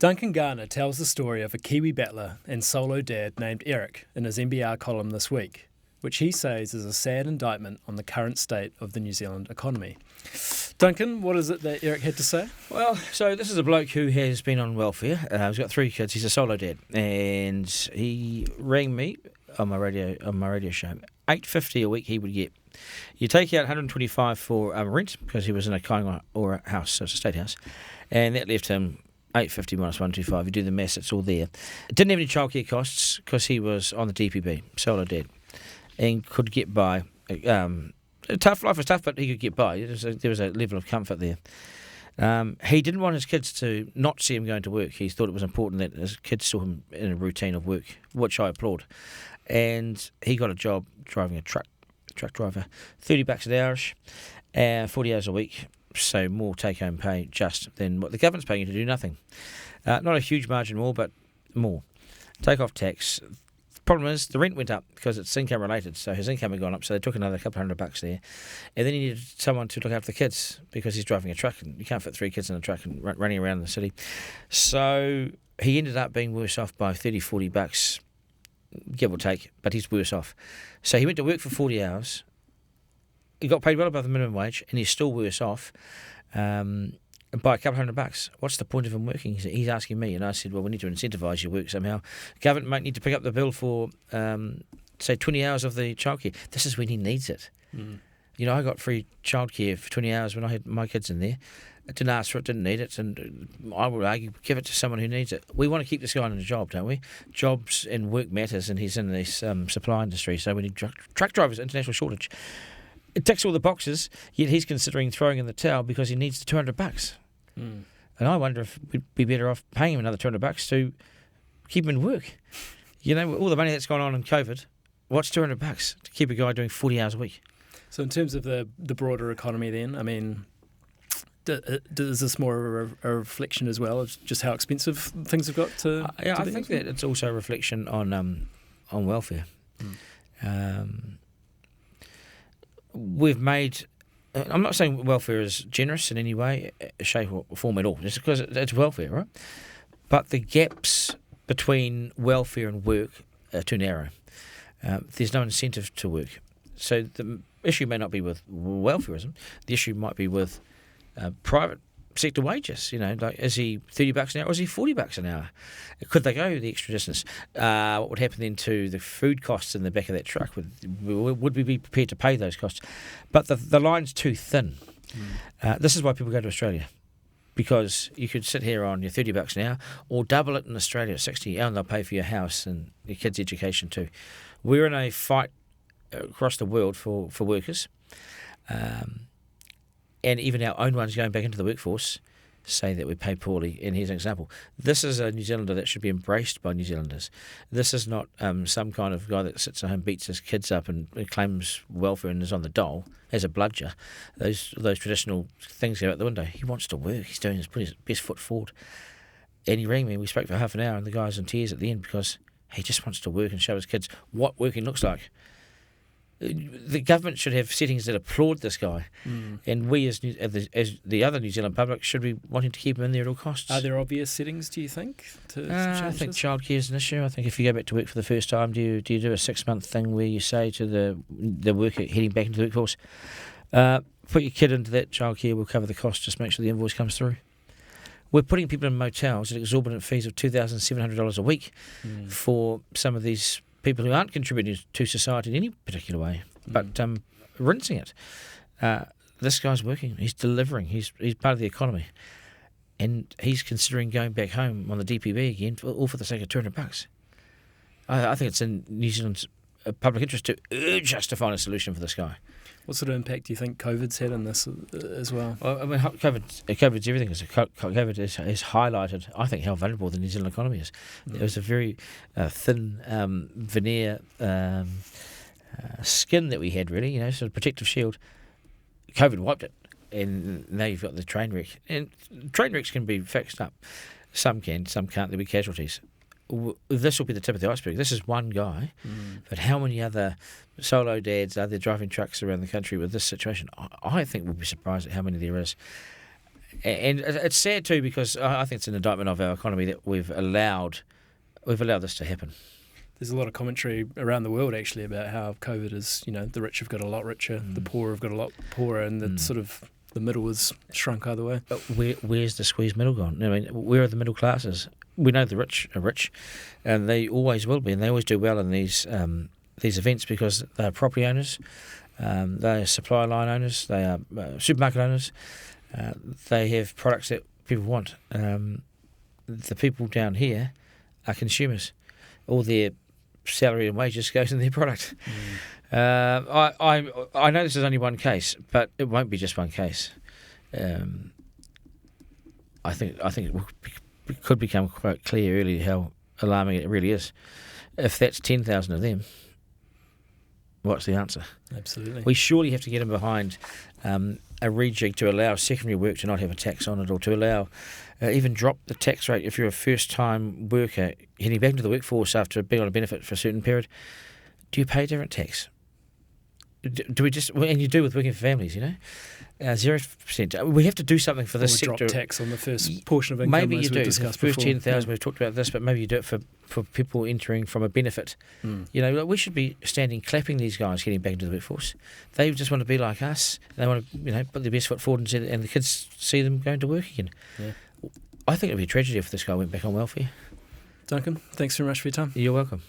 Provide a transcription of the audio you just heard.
Duncan Garner tells the story of a Kiwi battler and solo dad named Eric in his NBR column this week, which he says is a sad indictment on the current state of the New Zealand economy. Duncan, what is it that Eric had to say? Well, so this is a bloke who has been on welfare. He's got 3 kids. He's a solo dad, and he rang me on my radio show. $8.50 a week he would get. You take out $125 for rent because he was in a kainga or a house, so it's a state house, and that left him $8.50 minus $125. You do the maths, it's all there. It didn't have any childcare costs because he was on the DPB, solo dad, and could get by. Life was tough, but he could get by. There was a level of comfort there. He didn't want his kids to not see him going to work. He thought it was important that his kids saw him in a routine of work, which I applaud. And he got a job driving a truck driver, $30 an hour, 40 hours a week, so more take-home pay just than what the government's paying you to do nothing. Not a huge margin more, but more. Take off tax. The problem is the rent went up because it's income related, so his income had gone up, so they took another couple $100 there. And then he needed someone to look after the kids because he's driving a truck and you can't fit 3 kids in a truck and running around the city. So he ended up being worse off by $30-$40, give or take, but he's worse off. So he went to work for 40 hours. He got paid well above the minimum wage, and he's still worse off by a couple $100. What's the point of him working? He's asking me, and I said, well, we need to incentivise your work somehow. Government might need to pick up the bill for, say, 20 hours of the childcare. This is when he needs it. Mm. You know, I got free childcare for 20 hours when I had my kids in there. I didn't ask for it, didn't need it, and I would argue, give it to someone who needs it. We want to keep this guy in a job, don't we? Jobs and work matters, and he's in this supply industry, so we need truck drivers, international shortage. It ticks all the boxes, yet he's considering throwing in the towel because he needs the $200. Mm. And I wonder if we'd be better off paying him another $200 to keep him in work. You know, all the money that's gone on in COVID, what's $200 to keep a guy doing 40 hours a week? So in terms of the broader economy then, I mean, is this more a reflection as well of just how expensive things have got to I think that it's also a reflection on welfare. Mm. We've made... I'm not saying welfare is generous in any way, shape or form at all, just because it's welfare, right? But the gaps between welfare and work are too narrow. There's no incentive to work. So the issue may not be with welfareism. The issue might be with private sector wages. You know, like, is he $30 an hour or is he $40 an hour? Could they go the extra distance? What would happen then to the food costs in the back of that truck? Would we be prepared to pay those costs? But the line's too thin. This is why people go to Australia, because you could sit here on your $30 an hour or double it in Australia at 60 and they'll pay for your house and your kids' education too. We're in a fight across the world for workers. And even our own ones going back into the workforce say that we pay poorly. And here's an example. This is a New Zealander that should be embraced by New Zealanders. This is not some kind of guy that sits at home, beats his kids up and claims welfare and is on the dole as a bludger. Those traditional things go out the window. He wants to work. He's putting his best foot forward. And he rang me. We spoke for half an hour and the guy's in tears at the end because he just wants to work and show his kids what working looks like. The government should have settings that applaud this guy, and we as the other New Zealand public should be wanting to keep him in there at all costs. Are there obvious settings, do you think? I think childcare is an issue. I think if you go back to work for the first time, do you do a 6-month thing where you say to the worker heading back into the workforce, put your kid into that childcare, we'll cover the cost, just make sure the invoice comes through. We're putting people in motels at exorbitant fees of $2,700 a week for some of these people who aren't contributing to society in any particular way, but rinsing it. This guy's working. He's delivering. He's part of the economy. And he's considering going back home on the DPB again, all for the sake of $200. I think it's in New Zealand's public interest to urge us to find a solution for this guy. What sort of impact do you think COVID's had on this as well? Well, I mean, COVID's everything. COVID has highlighted, I think, how vulnerable the New Zealand economy is. There was a very thin veneer skin that we had, really, sort of protective shield. COVID wiped it, and now you've got the train wreck. And train wrecks can be fixed up. Some can, some can't. There'll be casualties. This will be the tip of the iceberg. This is one guy, but how many other solo dads are there driving trucks around the country with this situation? I think we'll be surprised at how many there is. And it's sad too, because I think it's an indictment of our economy that we've allowed this to happen. There's a lot of commentary around the world actually about how COVID is, the rich have got a lot richer, the poor have got a lot poorer, and the sort of the middle has shrunk either way. But where's the squeezed middle gone? I mean, where are the middle classes? We know the rich are rich, and they always will be, and they always do well in these events because they are property owners, they are supply line owners, they are supermarket owners. They have products that people want. The people down here are consumers. All their salary and wages goes in their product. I know this is only one case, but it won't be just one case. I think it could become quite clear really how alarming it really is. If that's 10,000 of them, what's the answer? Absolutely. We surely have to get them behind a rejig to allow secondary work to not have a tax on it, or to allow even drop the tax rate if you're a first-time worker heading back into the workforce after being on a benefit for a certain period. Do you pay a different tax? Do we just, and you do with working for families, 0%. We have to do something for this sector. Drop tax on the first portion of income. Maybe you do. Discussed First before. 10,000, we've talked about this, but maybe you do it for people entering from a benefit. We should be standing clapping these guys getting back into the workforce. They just want to be like us. They want to, put their best foot forward, and the kids see them going to work again. Yeah. I think it would be a tragedy if this guy went back on welfare. Duncan, thanks very much for your time. You're welcome.